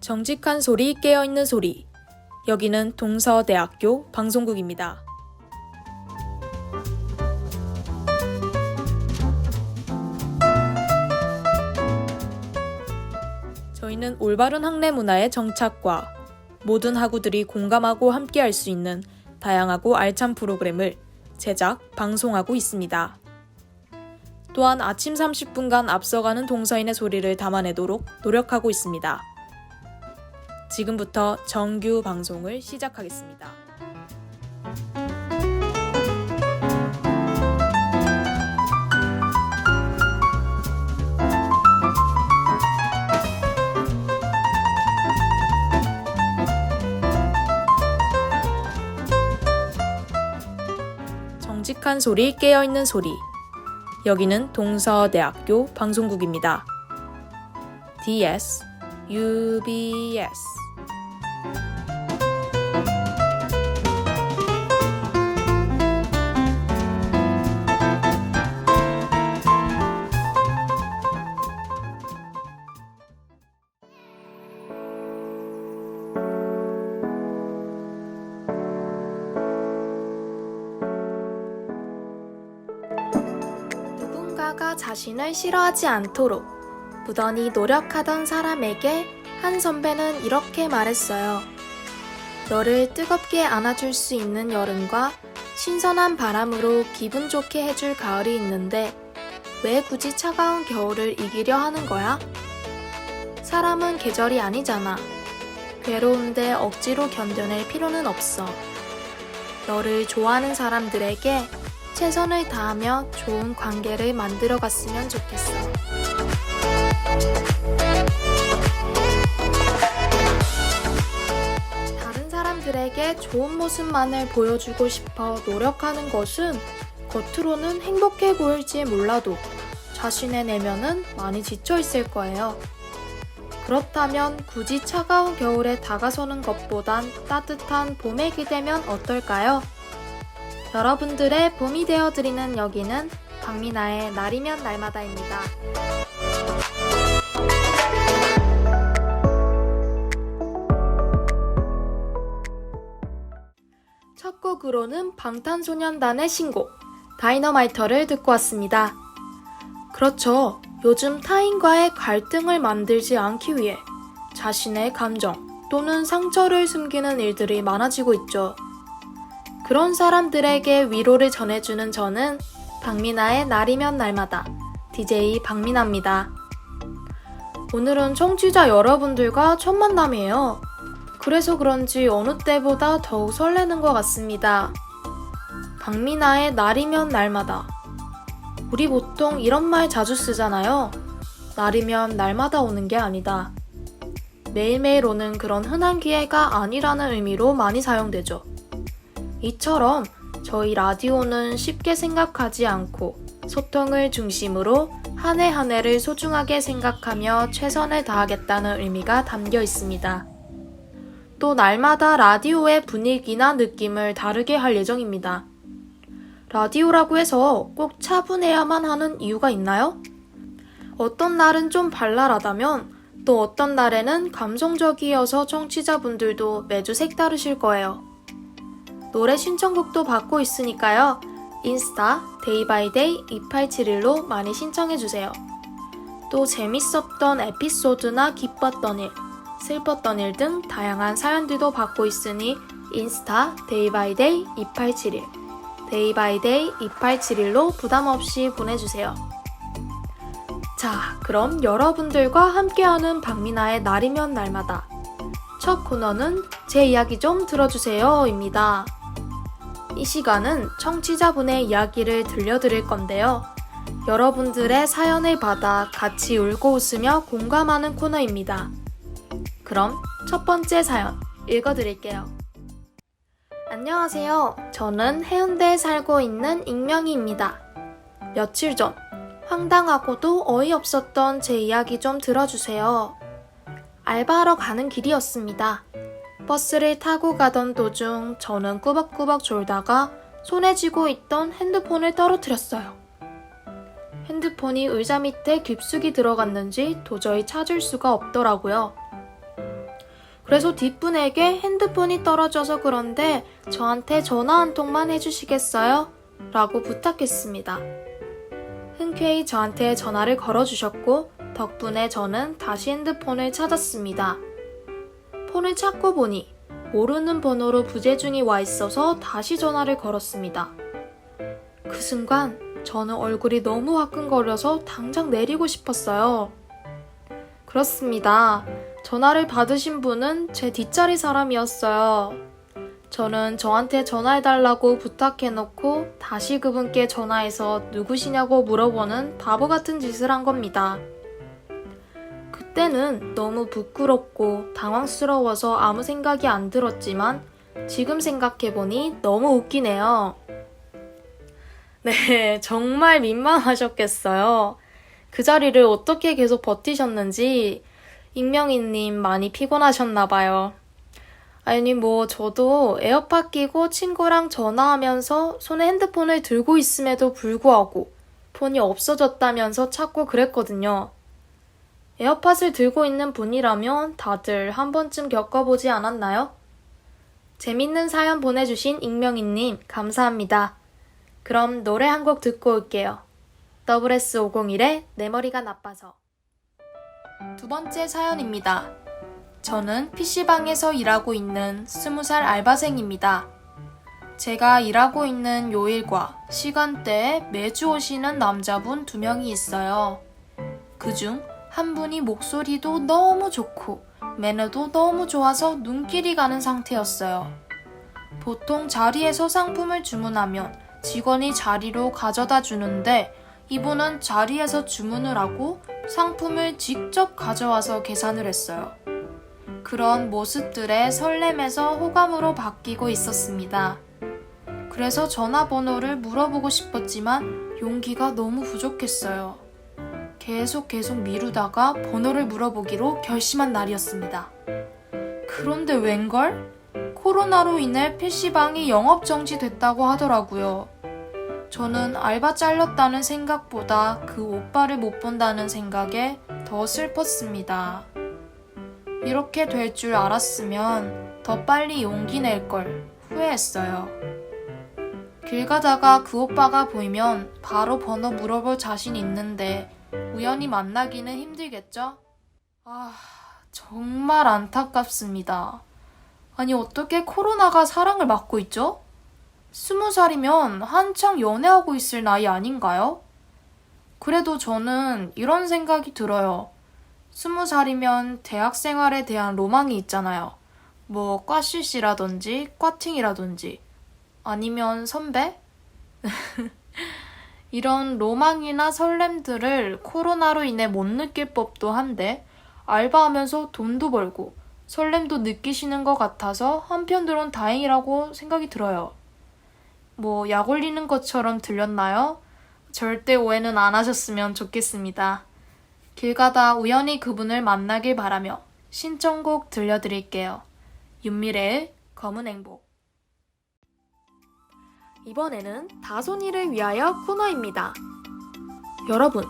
정직한 소리, 깨어있는 소리. 여기는 동서대학교 방송국입니다. 저희는 올바른 학내 문화의 정착과 모든 학우들이 공감하고 함께할 수 있는 다양하고 알찬 프로그램을 제작, 방송하고 있습니다. 또한 아침 30분간 앞서가는 동서인의 소리를 담아내도록 노력하고 있습니다. 지금부터 정규 방송을 시작하겠습니다. 정직한 소리, 깨어있는 소리. 여기는 동서대학교 방송국입니다. DS, UBS. 누군가가 자신을 싫어하지 않도록 무던히 노력하던 사람에게 한 선배는 이렇게 말했어요. 너를 뜨겁게 안아줄 수 있는 여름과 신선한 바람으로 기분 좋게 해줄 가을이 있는데 왜 굳이 차가운 겨울을 이기려 하는 거야? 사람은 계절이 아니잖아. 괴로운데 억지로 견뎌낼 필요는 없어. 너를 좋아하는 사람들에게 최선을 다하며 좋은 관계를 만들어갔으면 좋겠어. 다른 사람들에게 좋은 모습만을 보여주고 싶어 노력하는 것은 겉으로는 행복해 보일지 몰라도 자신의 내면은 많이 지쳐있을 거예요. 그렇다면 굳이 차가운 겨울에 다가서는 것보단 따뜻한 봄에 기대면 어떨까요? 여러분들의 봄이 되어드리는 여기는 박미나의 날이면 날마다입니다. 첫 곡으로는 방탄소년단의 신곡 다이너마이터를 듣고 왔습니다. 그렇죠. 요즘 타인과의 갈등을 만들지 않기 위해 자신의 감정 또는 상처를 숨기는 일들이 많아지고 있죠. 그런 사람들에게 위로를 전해주는 저는 박미나의 날이면 날마다 DJ 박미나입니다. 오늘은 청취자 여러분들과 첫 만남이에요. 그래서 그런지 어느 때보다 더욱 설레는 것 같습니다. 박미나의 날이면 날마다. 우리 보통 이런 말 자주 쓰잖아요. 날이면 날마다 오는 게 아니다. 매일매일 오는 그런 흔한 기회가 아니라는 의미로 많이 사용되죠. 이처럼 저희 라디오는 쉽게 생각하지 않고 소통을 중심으로 한 해 한 해를 소중하게 생각하며 최선을 다하겠다는 의미가 담겨 있습니다. 또 날마다 라디오의 분위기나 느낌을 다르게 할 예정입니다. 라디오라고 해서 꼭 차분해야만 하는 이유가 있나요? 어떤 날은 좀 발랄하다면 또 어떤 날에는 감성적이어서 청취자분들도 매주 색다르실 거예요. 노래 신청곡도 받고 있으니까요. 인스타 데이바이데이 2871로 많이 신청해주세요. 또 재밌었던 에피소드나 기뻤던 일, 슬펐던 일 등 다양한 사연들도 받고 있으니 인스타 데이바이데이 2871, 데이바이데이 2871로 부담없이 보내주세요. 자, 그럼 여러분들과 함께하는 박미나의 날이면 날마다 첫 코너는 제 이야기 좀 들어주세요 입니다. 이 시간은 청취자분의 이야기를 들려드릴 건데요. 여러분들의 사연을 받아 같이 울고 웃으며 공감하는 코너입니다. 그럼 첫 번째 사연 읽어드릴게요. 안녕하세요. 저는 해운대에 살고 있는 익명이입니다. 며칠 전 황당하고도 어이없었던 제 이야기 좀 들어주세요. 알바하러 가는 길이었습니다. 버스를 타고 가던 도중 저는 꾸벅꾸벅 졸다가 손에 쥐고 있던 핸드폰을 떨어뜨렸어요. 핸드폰이 의자 밑에 깊숙이 들어갔는지 도저히 찾을 수가 없더라고요. 그래서 뒷분에게 핸드폰이 떨어져서 그런데 저한테 전화 한 통만 해주시겠어요? 라고 부탁했습니다. 흔쾌히 저한테 전화를 걸어주셨고 덕분에 저는 다시 핸드폰을 찾았습니다. 폰을 찾고 보니 모르는 번호로 부재중이 와 있어서 다시 전화를 걸었습니다. 그 순간 저는 얼굴이 너무 화끈거려서 당장 내리고 싶었어요. 그렇습니다. 전화를 받으신 분은 제 뒷자리 사람이었어요. 저는 저한테 전화해달라고 부탁해놓고 다시 그분께 전화해서 누구시냐고 물어보는 바보 같은 짓을 한 겁니다. 그때는 너무 부끄럽고 당황스러워서 아무 생각이 안 들었지만 지금 생각해보니 너무 웃기네요. 네, 정말 민망하셨겠어요. 그 자리를 어떻게 계속 버티셨는지 익명이님 많이 피곤하셨나봐요. 아니 저도 에어팟 끼고 친구랑 전화하면서 손에 핸드폰을 들고 있음에도 불구하고 폰이 없어졌다면서 찾고 그랬거든요. 에어팟을 들고 있는 분이라면 다들 한 번쯤 겪어보지 않았나요? 재밌는 사연 보내주신 익명이님 감사합니다. 그럼 노래 한 곡 듣고 올게요. WS501의 내 머리가 나빠서. 두 번째 사연입니다. 저는 PC방에서 일하고 있는 20살 알바생입니다. 제가 일하고 있는 요일과 시간대에 매주 오시는 남자분 2명이 있어요. 그중 한 분이 목소리도 너무 좋고 매너도 너무 좋아서 눈길이 가는 상태였어요. 보통 자리에서 상품을 주문하면 직원이 자리로 가져다 주는데 이분은 자리에서 주문을 하고 상품을 직접 가져와서 계산을 했어요. 그런 모습들에 설렘에서 호감으로 바뀌고 있었습니다. 그래서 전화번호를 물어보고 싶었지만 용기가 너무 부족했어요. 계속 미루다가 번호를 물어보기로 결심한 날이었습니다. 그런데 웬걸? 코로나로 인해 PC방이 영업 정지됐다고 하더라고요. 저는 알바 잘렸다는 생각보다 그 오빠를 못 본다는 생각에 더 슬펐습니다. 이렇게 될 줄 알았으면 더 빨리 용기 낼 걸 후회했어요. 길 가다가 그 오빠가 보이면 바로 번호 물어볼 자신 있는데 우연히 만나기는 힘들겠죠? 정말 안타깝습니다. 아니 어떻게 코로나가 사랑을 막고 있죠? 20살이면 한창 연애하고 있을 나이 아닌가요? 그래도 저는 이런 생각이 들어요. 20살이면 대학 생활에 대한 로망이 있잖아요. 과CC라든지 과팅이라든지 아니면 선배? 이런 로망이나 설렘들을 코로나로 인해 못 느낄 법도 한데 알바하면서 돈도 벌고 설렘도 느끼시는 것 같아서 한편으론 다행이라고 생각이 들어요. 약 올리는 것처럼 들렸나요? 절대 오해는 안 하셨으면 좋겠습니다. 길 가다 우연히 그분을 만나길 바라며 신청곡 들려드릴게요. 윤미래의 검은 행복. 이번에는 다손이를 위하여 코너입니다. 여러분,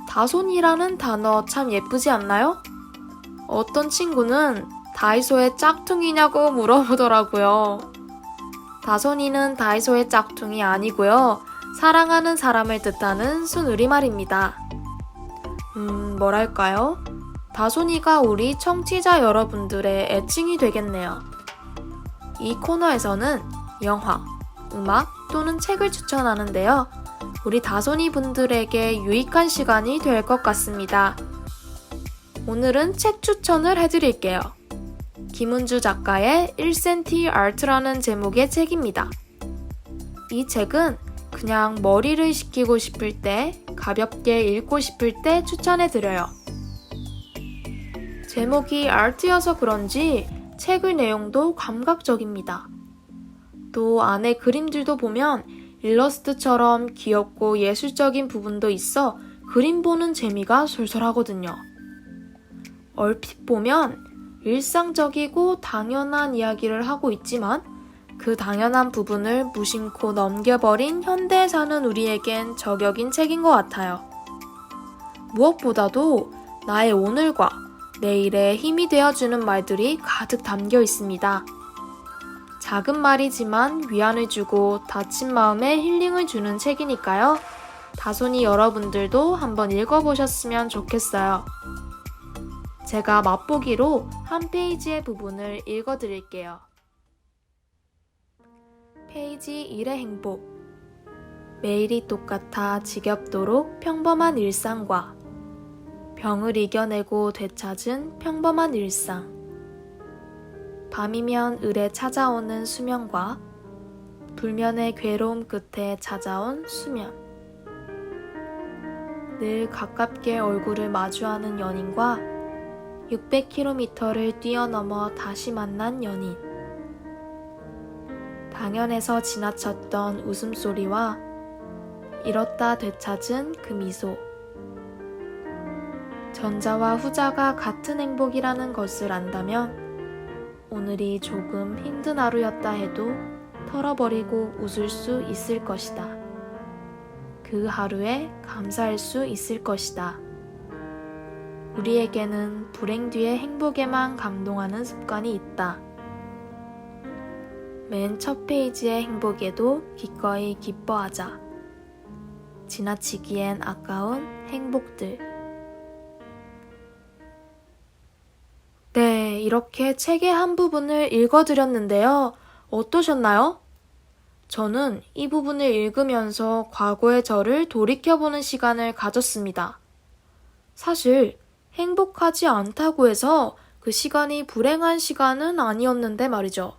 다손이라는 단어 참 예쁘지 않나요? 어떤 친구는 다이소의 짝퉁이냐고 물어보더라고요. 다손이는 다이소의 짝퉁이 아니고요. 사랑하는 사람을 뜻하는 순우리말입니다. 뭐랄까요? 다손이가 우리 청취자 여러분들의 애칭이 되겠네요. 이 코너에서는 영화, 음악 또는 책을 추천하는데요. 우리 다손이 분들에게 유익한 시간이 될 것 같습니다. 오늘은 책 추천을 해드릴게요. 김은주 작가의 1cm 아트라는 제목의 책입니다. 이 책은 그냥 머리를 식히고 싶을 때, 가볍게 읽고 싶을 때 추천해드려요. 제목이 아트여서 그런지 책의 내용도 감각적입니다. 또 안에 그림들도 보면 일러스트처럼 귀엽고 예술적인 부분도 있어 그림 보는 재미가 솔솔하거든요. 얼핏 보면 일상적이고 당연한 이야기를 하고 있지만 그 당연한 부분을 무심코 넘겨버린 현대에 사는 우리에겐 저격인 책인 것 같아요. 무엇보다도 나의 오늘과 내일에 힘이 되어주는 말들이 가득 담겨 있습니다. 작은 말이지만 위안을 주고 다친 마음에 힐링을 주는 책이니까요. 다손이 여러분들도 한번 읽어보셨으면 좋겠어요. 제가 맛보기로 한 페이지의 부분을 읽어드릴게요. 페이지 1의 행복. 매일이 똑같아 지겹도록 평범한 일상과 병을 이겨내고 되찾은 평범한 일상. 밤이면 을에 찾아오는 수면과 불면의 괴로움 끝에 찾아온 수면. 늘 가깝게 얼굴을 마주하는 연인과 600km를 뛰어넘어 다시 만난 연인. 당연해서 지나쳤던 웃음소리와 잃었다 되찾은 그 미소. 전자와 후자가 같은 행복이라는 것을 안다면 오늘이 조금 힘든 하루였다 해도 털어버리고 웃을 수 있을 것이다. 그 하루에 감사할 수 있을 것이다. 우리에게는 불행 뒤의 행복에만 감동하는 습관이 있다. 맨 첫 페이지의 행복에도 기꺼이 기뻐하자. 지나치기엔 아까운 행복들. 네, 이렇게 책의 한 부분을 읽어드렸는데요. 어떠셨나요? 저는 이 부분을 읽으면서 과거의 저를 돌이켜보는 시간을 가졌습니다. 사실 행복하지 않다고 해서 그 시간이 불행한 시간은 아니었는데 말이죠.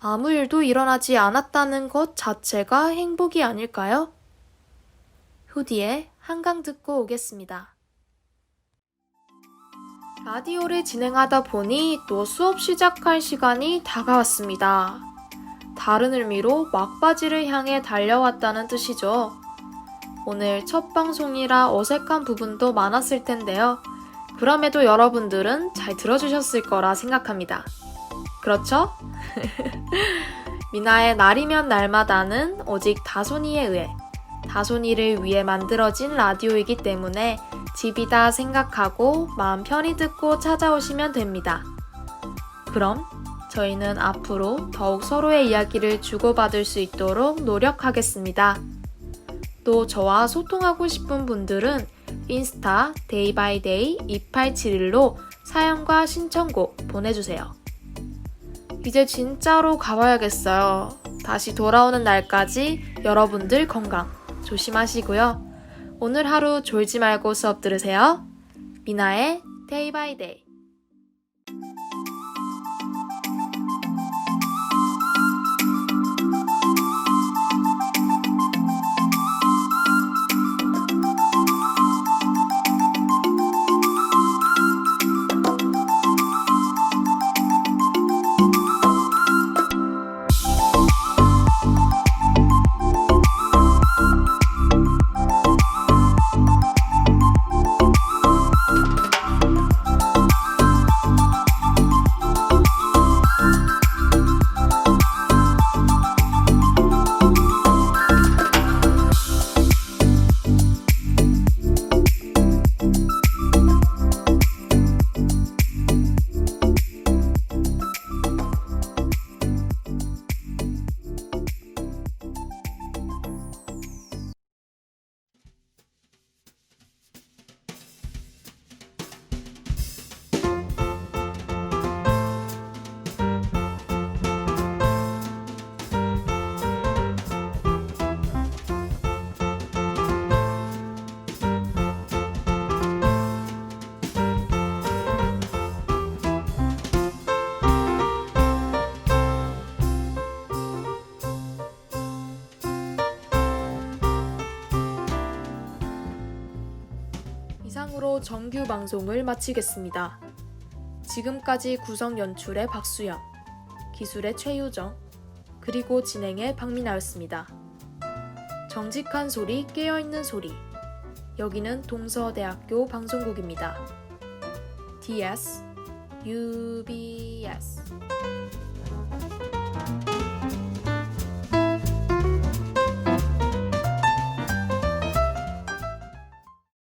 아무 일도 일어나지 않았다는 것 자체가 행복이 아닐까요? 후디의 한강 듣고 오겠습니다. 라디오를 진행하다 보니 또 수업 시작할 시간이 다가왔습니다. 다른 의미로 막바지를 향해 달려왔다는 뜻이죠. 오늘 첫 방송이라 어색한 부분도 많았을 텐데요. 그럼에도 여러분들은 잘 들어주셨을 거라 생각합니다. 그렇죠? 미나의 날이면 날마다는 오직 다손이에 의해 다손이를 위해 만들어진 라디오이기 때문에 집이다 생각하고 마음 편히 듣고 찾아오시면 됩니다. 그럼 저희는 앞으로 더욱 서로의 이야기를 주고받을 수 있도록 노력하겠습니다. 또 저와 소통하고 싶은 분들은 인스타 데이바이데이 2871로 사연과 신청곡 보내주세요. 이제 진짜로 가봐야겠어요. 다시 돌아오는 날까지 여러분들 건강 조심하시고요. 오늘 하루 졸지 말고 수업 들으세요. 미나의 데이 바이 데이. 이상으로 정규 방송을 마치겠습니다. 지금까지 구성 연출의 박수연, 기술의 최효정, 그리고 진행의 박민아였습니다. 정직한 소리, 깨어있는 소리. 여기는 동서대학교 방송국입니다. DS, UBS.